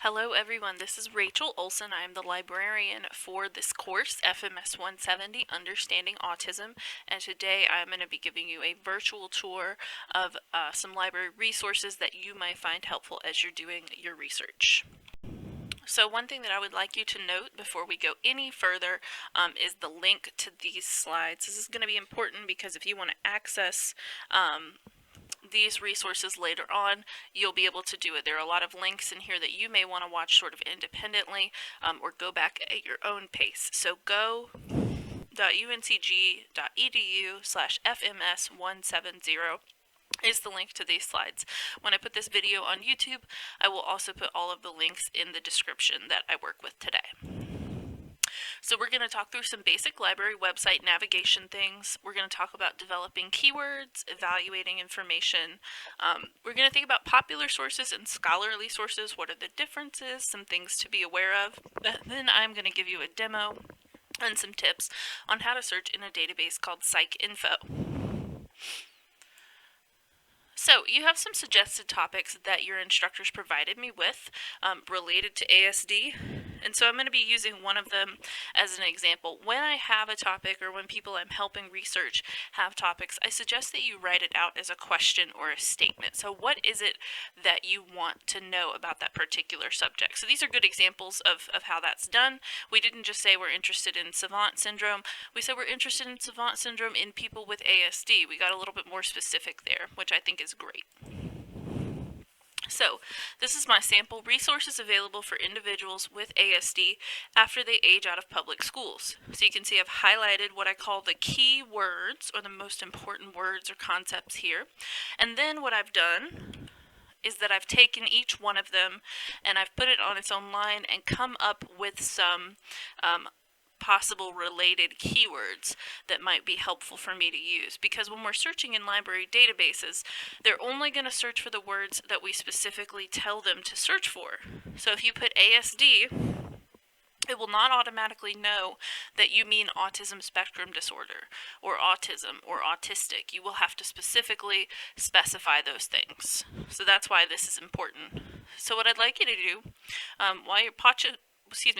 Hello everyone, this is Rachel Olson. I am the librarian for this course, FMS 170, Understanding Autism, and today I'm going to be giving you a virtual tour of some library resources that you might find helpful as you're doing your research. So one thing that I would like you to note before we go any further is the link to these slides. This is going to be important because if you want to access these resources later on, you'll be able to do it. There are a lot of links in here that you may want to watch sort of independently or go back at your own pace. So go.uncg.edu/FMS170 is the link to these slides. When I put this video on YouTube, I will also put all of the links in the description that I work with today. So we're going to talk through some basic library website navigation things. We're going to talk about developing keywords, evaluating information. We're going to think about popular sources and scholarly sources. What are the differences? Some things to be aware of. Then I'm going to give you a demo and some tips on how to search in a database called PsycInfo. So you have some suggested topics that your instructors provided me with related to ASD. And so I'm going to be using one of them as an example. When I have a topic or when people I'm helping research have topics, I suggest that you write it out as a question or a statement. So what is it that you want to know about that particular subject? So these are good examples of how that's done. We didn't just say we're interested in savant syndrome. We said we're interested in savant syndrome in people with ASD. We got a little bit more specific there, which I think is great. So, this is my sample resources available for individuals with ASD after they age out of public schools. So you can see I've highlighted what I call the key words, or the most important words or concepts here. And then what I've done is that I've taken each one of them and I've put it on its own line and come up with some possible related keywords that might be helpful for me to use, because when we're searching in library databases, they're only going to search for the words that we specifically tell them to search for. So if you put ASD, it will not automatically know that you mean autism spectrum disorder or autism or autistic. You will have to specifically specify those things. So that's why this is important. So what I'd like you to do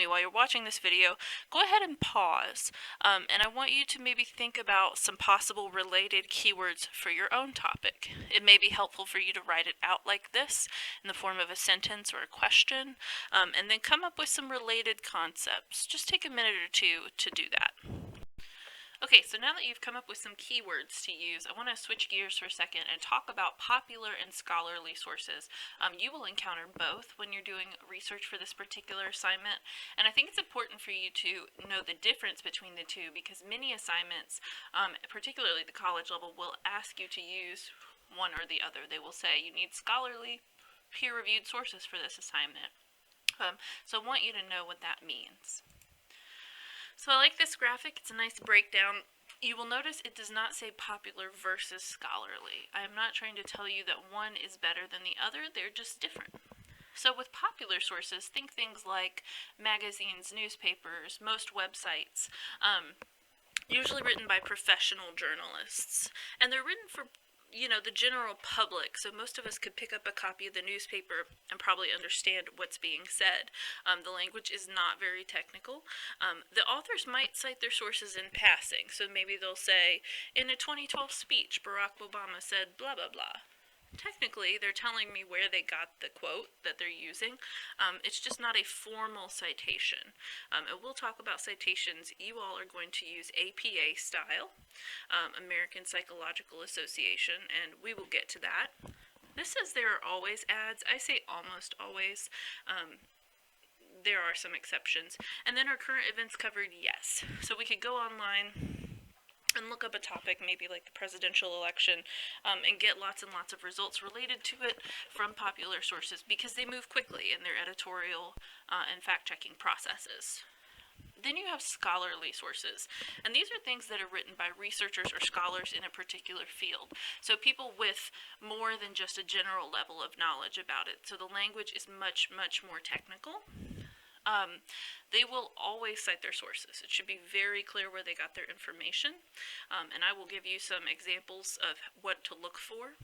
while you're watching this video, go ahead and pause, and I want you to maybe think about some possible related keywords for your own topic. It may be helpful for you to write it out like this in the form of a sentence or a question, and then come up with some related concepts. Just take a minute or two to do that. Okay, so now that you've come up with some keywords to use, I want to switch gears for a second and talk about popular and scholarly sources. You will encounter both when you're doing research for this particular assignment, and I think it's important for you to know the difference between the two, because many assignments, particularly the college level, will ask you to use one or the other. They will say you need scholarly, peer-reviewed sources for this assignment. So I want you to know what that means. So I like this graphic. It's a nice breakdown. You will notice it does not say popular versus scholarly. I am not trying to tell you that one is better than the other. They're just different. So with popular sources, think things like magazines, newspapers, most websites, usually written by professional journalists. And they're written for the general public, so most of us could pick up a copy of the newspaper and probably understand what's being said. The language is not very technical. The authors might cite their sources in passing, so maybe they'll say, in a 2012 speech, Barack Obama said blah blah blah. Technically, they're telling me where they got the quote that they're using. It's just not a formal citation. And we'll talk about citations. You all are going to use APA style, American Psychological Association, and we will get to that. This says there are always ads. I say almost always. There are some exceptions. And then are current events covered? Yes. So we could go online and look up a topic, maybe like the presidential election, and get lots and lots of results related to it from popular sources, because they move quickly in their editorial and fact-checking processes. Then you have scholarly sources, and these are things that are written by researchers or scholars in a particular field. So people with more than just a general level of knowledge about it. So the language is much, much more technical. They will always cite their sources. It should be very clear where they got their information, and I will give you some examples of what to look for.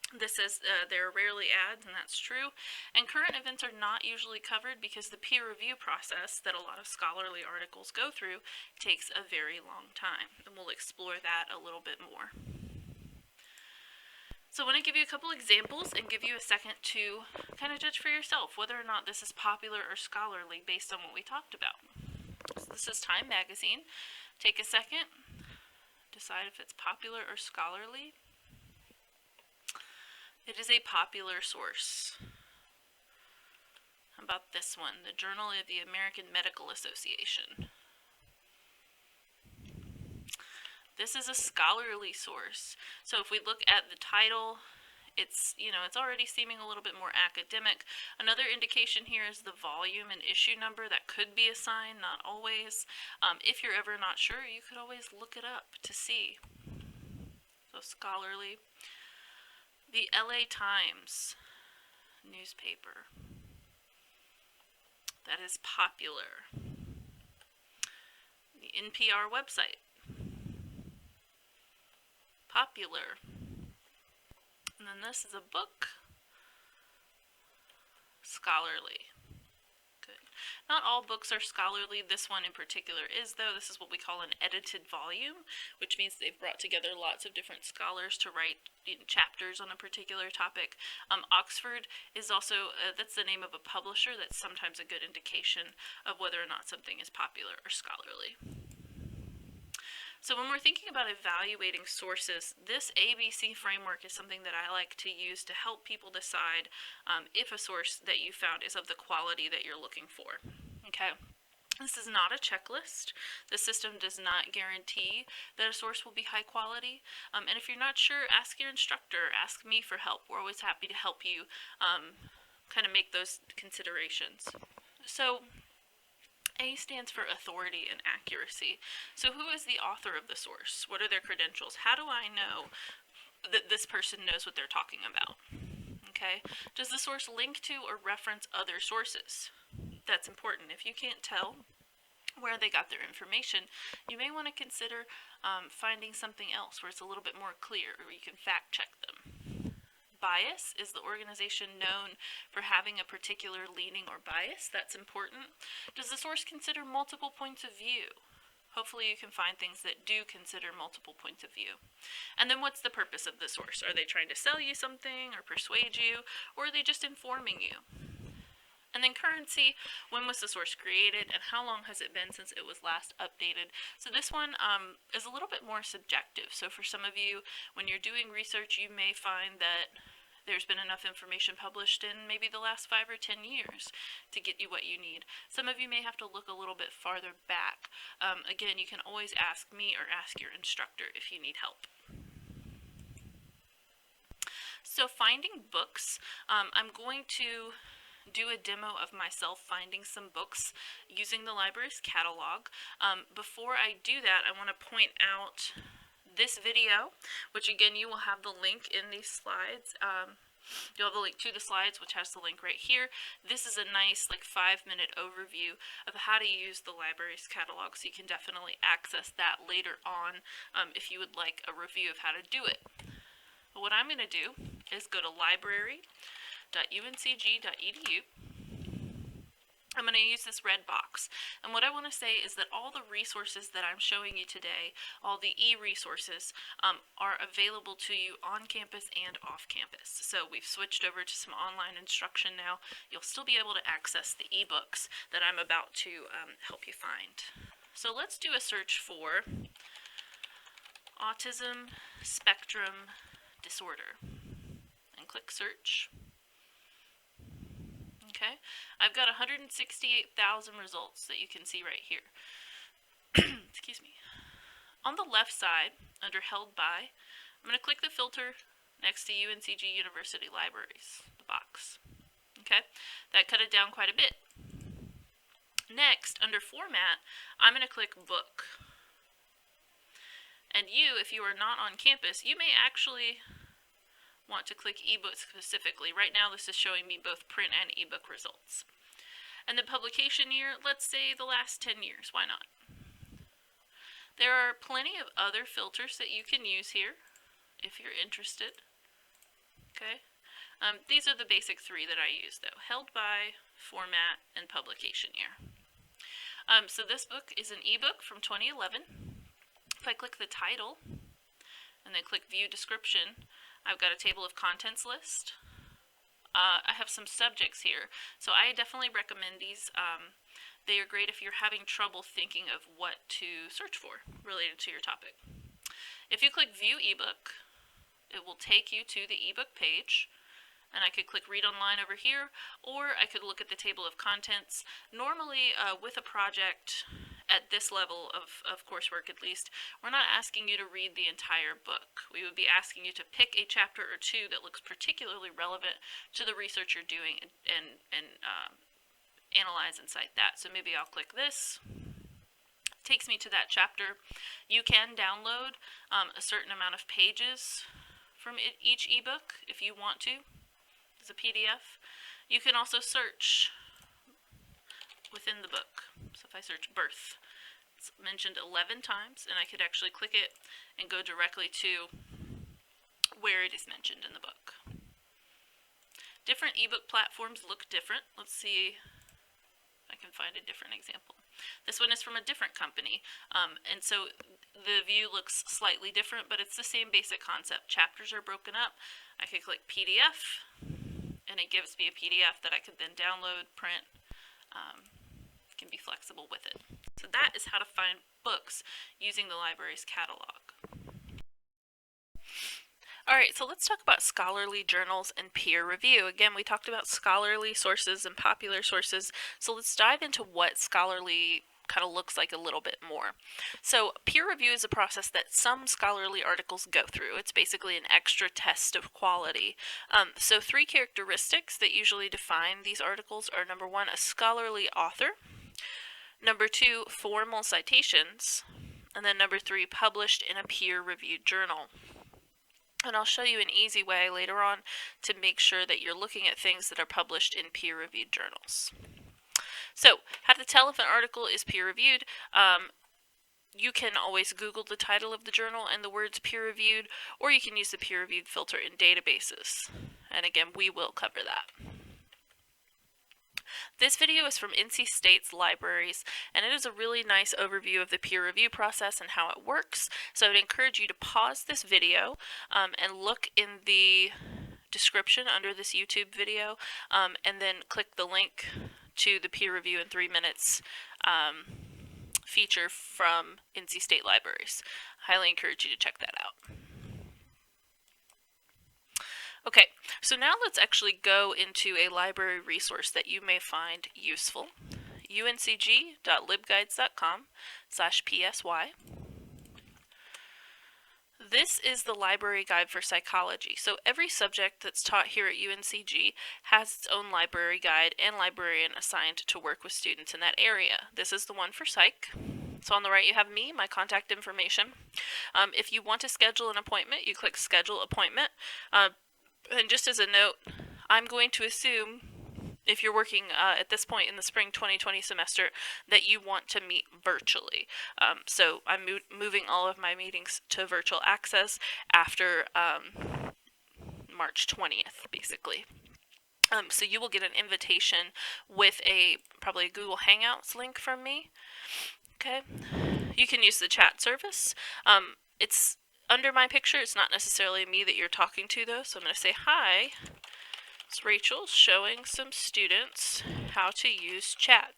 This says there are rarely ads, and that's true. And current events are not usually covered because the peer review process that a lot of scholarly articles go through takes a very long time. And we'll explore that a little bit more. So I want to give you a couple examples and give you a second to kind of judge for yourself whether or not this is popular or scholarly based on what we talked about. So this is Time Magazine. Take a second, decide if it's popular or scholarly. It is a popular source. How about this one, the Journal of the American Medical Association? This is a scholarly source. So if we look at the title, it's already seeming a little bit more academic. Another indication here is the volume and issue number. That could be a sign, not always. If you're ever not sure, you could always look it up to see. So scholarly. The LA Times newspaper. That is popular. The NPR website. Popular. And then this is a book. Scholarly. Good. Not all books are scholarly. This one in particular is, though. This is what we call an edited volume, which means they've brought together lots of different scholars to write chapters on a particular topic. Oxford is also, that's the name of a publisher. That's sometimes a good indication of whether or not something is popular or scholarly. So when we're thinking about evaluating sources, this ABC framework is something that I like to use to help people decide if a source that you found is of the quality that you're looking for. Okay. This is not a checklist. The system does not guarantee that a source will be high quality. And if you're not sure, ask your instructor, ask me for help. We're always happy to help you kind of make those considerations. So A stands for authority and accuracy. So who is the author of the source? What are their credentials? How do I know that this person knows what they're talking about? Okay. Does the source link to or reference other sources? That's important. If you can't tell where they got their information, you may want to consider finding something else where it's a little bit more clear, or you can fact check them. Bias, is the organization known for having a particular leaning or bias? That's important. Does the source consider multiple points of view? Hopefully you can find things that do consider multiple points of view. And then what's the purpose of the source? Are they trying to sell you something or persuade you, or are they just informing you? And then currency, when was the source created, and how long has it been since it was last updated? So this one is a little bit more subjective. So for some of you, when you're doing research, you may find that there's been enough information published in maybe the last 5 or 10 years to get you what you need. Some of you may have to look a little bit farther back. Again, you can always ask me or ask your instructor if you need help. So finding books, I'm going to do a demo of myself finding some books using the library's catalog. Before I do that, I want to point out this video, which again you will have the link in these slides. You'll have the link to the slides, which has the link right here. This is a nice 5-minute overview of how to use the library's catalog, so you can definitely access that later on if you would like a review of how to do it. But what I'm going to do is go to library.uncg.edu. I'm going to use this red box, and what I want to say is that all the resources that I'm showing you today, all the e-resources, are available to you on campus and off campus. So we've switched over to some online instruction now. You'll still be able to access the e-books that I'm about to help you find. So let's do a search for autism spectrum disorder, and click search. Okay, I've got 168,000 results that you can see right here. Excuse me. On the left side, under Held By, I'm going to click the filter next to UNCG University Libraries, the box. Okay, that cut it down quite a bit. Next, under Format, I'm going to click Book. And you, if you are not on campus, you may actually want to click ebook specifically. Right now this is showing me both print and ebook results. And the publication year, let's say the last 10 years, why not? There are plenty of other filters that you can use here if you're interested. Okay. These are the basic three that I use, though: held by, format, and publication year. So this book is an ebook from 2011. If I click the title and then click View Description, I've got a table of contents list. I have some subjects here, so I definitely recommend these. They are great if you're having trouble thinking of what to search for related to your topic. If you click View eBook, it will take you to the ebook page, and I could click Read Online over here, or I could look at the table of contents. Normally, with a project at this level of coursework at least, we're not asking you to read the entire book. We would be asking you to pick a chapter or two that looks particularly relevant to the research you're doing and analyze and cite that. So maybe I'll click this. It takes me to that chapter. You can download a certain amount of pages from each ebook if you want to as a PDF. You can also search within the book. So if I search birth, it's mentioned 11 times, and I could actually click it and go directly to where it is mentioned in the book. Different ebook platforms look different. Let's see if I can find a different example. This one is from a different company, and so the view looks slightly different, but it's the same basic concept. Chapters are broken up. I could click PDF, and it gives me a PDF that I could then download, print, can be flexible with it. So that is how to find books using the library's catalog. Alright, so let's talk about scholarly journals and peer review. Again, we talked about scholarly sources and popular sources, so let's dive into what scholarly kind of looks like a little bit more. So peer review is a process that some scholarly articles go through. It's basically an extra test of quality. So three characteristics that usually define these articles are: number one, a scholarly author; number two, formal citations; and then number three, published in a peer-reviewed journal. And I'll show you an easy way later on to make sure that you're looking at things that are published in peer-reviewed journals. So, how to tell if an article is peer-reviewed? You can always Google the title of the journal and the words peer-reviewed, or you can use the peer-reviewed filter in databases. And again, we will cover that. This video is from NC State's libraries, and it is a really nice overview of the peer review process and how it works. So I would encourage you to pause this video and look in the description under this YouTube video, and then click the link to the peer review in 3 minutes feature from NC State Libraries. I highly encourage you to check that out. Okay, so now let's actually go into a library resource that you may find useful. uncg.libguides.com/psy. This is the library guide for psychology. So every subject that's taught here at UNCG has its own library guide and librarian assigned to work with students in that area. This is the one for psych. So on the right you have me, my contact information. If you want to schedule an appointment, you click Schedule Appointment. And just as a note, I'm going to assume, if you're working at this point in the spring 2020 semester, that you want to meet virtually. So I'm moving all of my meetings to virtual access after March 20th, basically. So you will get an invitation with probably a Google Hangouts link from me. Okay. You can use the chat service. It's under my picture. It's not necessarily me that you're talking to, though, so I'm going to say, hi, it's Rachel showing some students how to use chat.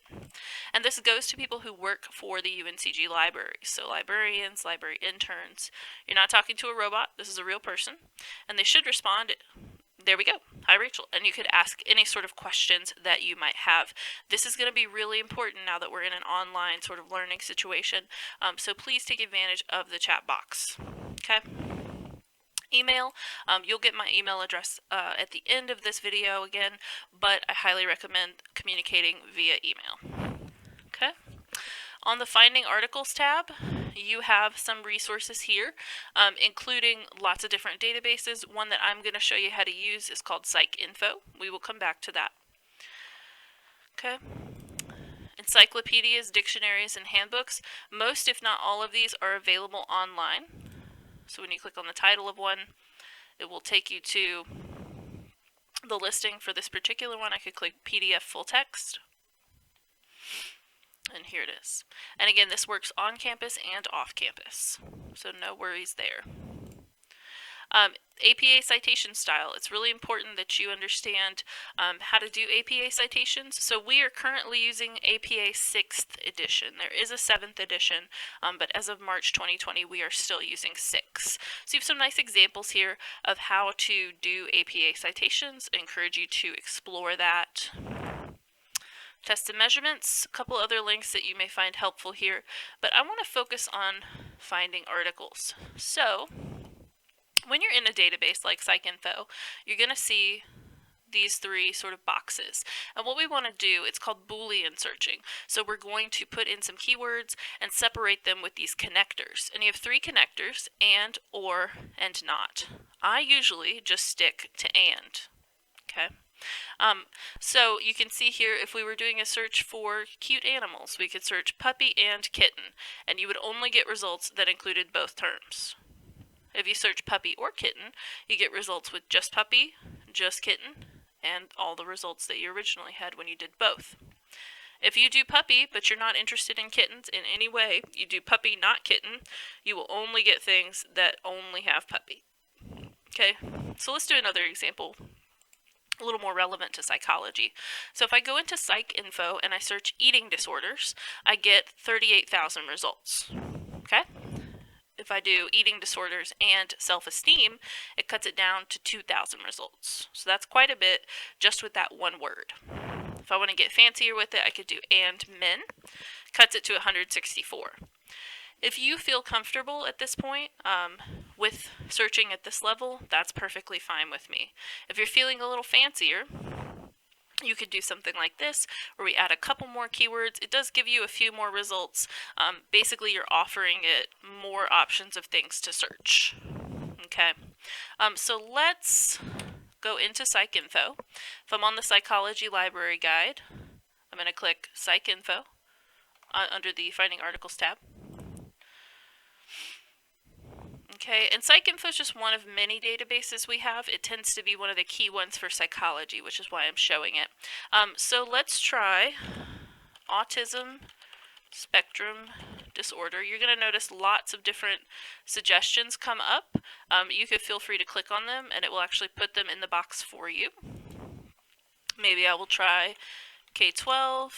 And this goes to people who work for the UNCG library, so librarians, library interns. You're not talking to a robot. This is a real person, and they should respond. There we go. Hi, Rachel. And you could ask any sort of questions that you might have. This is going to be really important now that we're in an online sort of learning situation, so please take advantage of the chat box. Okay. Email. You'll get my email address at the end of this video again, but I highly recommend communicating via email. Okay. On the Finding Articles tab, you have some resources here, including lots of different databases. One that I'm going to show you how to use is called PsycInfo. We will come back to that. Okay. Encyclopedias, dictionaries, and handbooks. Most, if not all of these, are available online. So when you click on the title of one, it will take you to the listing for this particular one, I could click PDF full text. And here it is. And again, this works on campus and off campus, so no worries there. APA citation style. It's really important that you understand how to do APA citations. So we are currently using APA 6th edition. There is a 7th edition, but as of March 2020, we are still using 6. So you have some nice examples here of how to do APA citations. I encourage you to explore that. Test and measurements, a couple other links that you may find helpful here, but I want to focus on finding articles. So when you're in a database like PsycInfo, you're going to see these 3 sort of boxes. And what we want to do, it's called Boolean searching. So we're going to put in some keywords and separate them with these connectors. And you have 3 connectors, and, or, and not. I usually just stick to and. Okay. So you can see here, if we were doing a search for cute animals, we could search puppy and kitten, and you would only get results that included both terms. If you search puppy or kitten, you get results with just puppy, just kitten, and all the results that you originally had when you did both. If you do puppy, but you're not interested in kittens in any way, you do puppy, not kitten, you will only get things that only have puppy. Okay, so let's do another example, a little more relevant to psychology. So if I go into PsycInfo and I search eating disorders, I get 38,000 results. Okay? If I do eating disorders and self-esteem, it cuts it down to 2,000 results. So that's quite a bit just with that one word. If I want to get fancier with it, I could do and men, cuts it to 164. If you feel comfortable at this point with searching at this level, that's perfectly fine with me. If you're feeling a little fancier, you could do something like this, where we add a couple more keywords. It does give you a few more results. Basically, you're offering it more options of things to search. Okay, so let's go into PsycInfo. If I'm on the Psychology Library Guide, I'm going to click PsycInfo under the Finding Articles tab. Okay, and PsycInfo is just one of many databases we have. It tends to be one of the key ones for psychology, which is why I'm showing it. So let's try autism spectrum disorder. You're going to notice lots of different suggestions come up. You could feel free to click on them, and it will actually put them in the box for you. Maybe I will try K-12,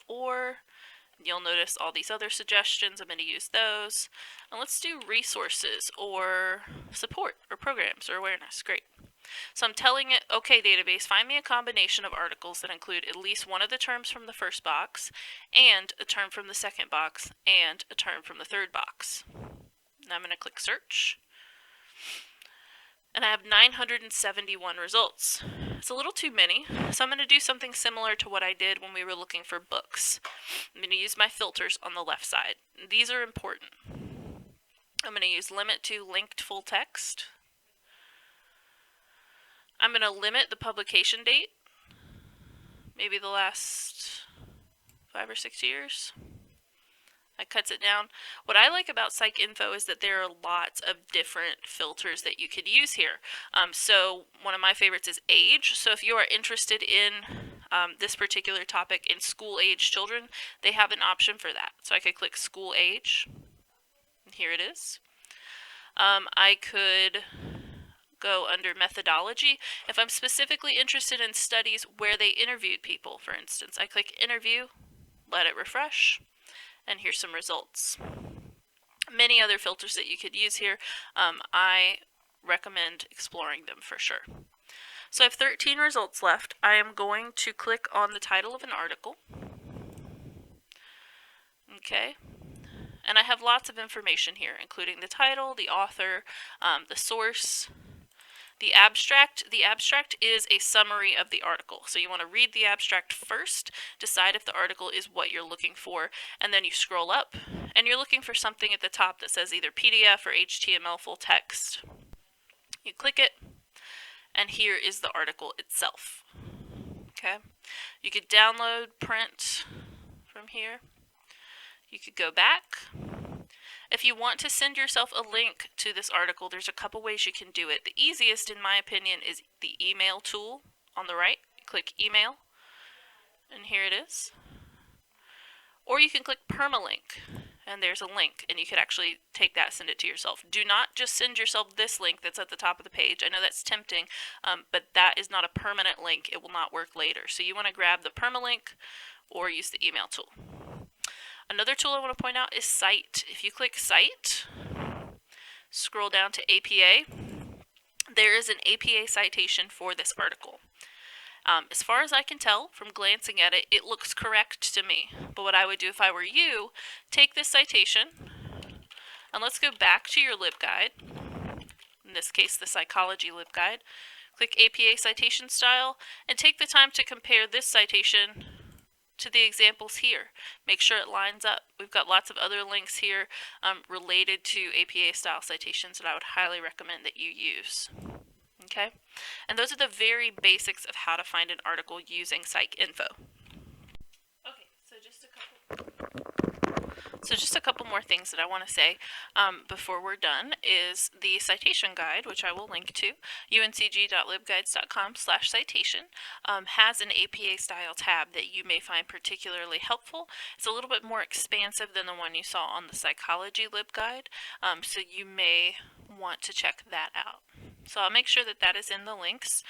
or you'll notice all these other suggestions. I'm going to use those. And let's do resources or support or programs or awareness. Great. So I'm telling it, okay, database, find me a combination of articles that include at least one of the terms from the first box, and a term from the second box, and a term from the third box. Now I'm going to click search. And I have 971 results. It's a little too many, so I'm going to do something similar to what I did when we were looking for books. I'm going to use my filters on the left side. These are important. I'm going to use limit to linked full text. I'm going to limit the publication date, maybe the last 5 or 6 years. That cuts it down. What I like about PsycInfo is that there are lots of different filters that you could use here. So one of my favorites is age. So if you are interested in this particular topic in school-age children, they have an option for that. So I could click school age, and here it is. I could go under methodology. If I'm specifically interested in studies where they interviewed people, for instance, I click interview, let it refresh, and here's some results. Many other filters that you could use here. I recommend exploring them for sure. So I have 13 results left. I am going to click on the title of an article. Okay. And I have lots of information here, including the title, the author, the source, the abstract. The abstract is a summary of the article. So you want to read the abstract first, decide if the article is what you're looking for, and then you scroll up, and you're looking for something at the top that says either PDF or HTML full text. You click it, and here is the article itself. Okay. You could download, print from here. You could go back, If you want to send yourself a link to this article, there's a couple ways you can do it. The easiest, in my opinion, is the email tool on the right. Click email, and here it is. Or you can click permalink, and there's a link, and you could actually take that, send it to yourself. Do not just send yourself this link that's at the top of the page. I know that's tempting, but that is not a permanent link. It will not work later. So you want to grab the permalink or use the email tool. Another tool I want to point out is Cite. If you click Cite, scroll down to APA, there is an APA citation for this article. As far as I can tell from glancing at it, it looks correct to me. But what I would do if I were you, take this citation, and let's go back to your LibGuide, in this case the Psychology LibGuide, click APA citation style, and take the time to compare this citation to the examples here. Make sure it lines up. We've got lots of other links here related to APA style citations that I would highly recommend that you use. Okay? And those are the very basics of how to find an article using PsycInfo. Okay, so just a couple more things that I want to say before we're done is the citation guide, which I will link to, uncg.libguides.com/citation, has an APA style tab that you may find particularly helpful. It's a little bit more expansive than the one you saw on the Psychology LibGuide, so you may want to check that out. So I'll make sure that that is in the links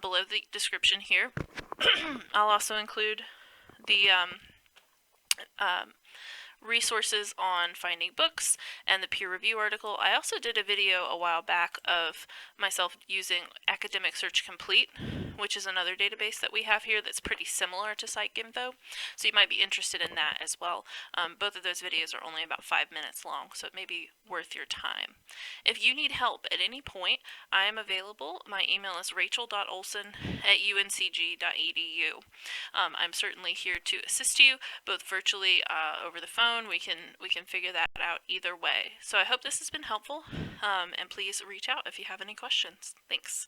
below the description here. I'll also include the resources on finding books and the peer review article. I also did a video a while back of myself using Academic Search Complete, which is another database that we have here that's pretty similar to PsycInfo, so you might be interested in that as well. Both of those videos are only about 5 minutes long, so it may be worth your time. If you need help at any point, I am available. My email is rachel.olson@uncg.edu. I'm certainly here to assist you, both virtually over the phone. We can figure that out either way. So I hope this has been helpful, and please reach out if you have any questions. Thanks.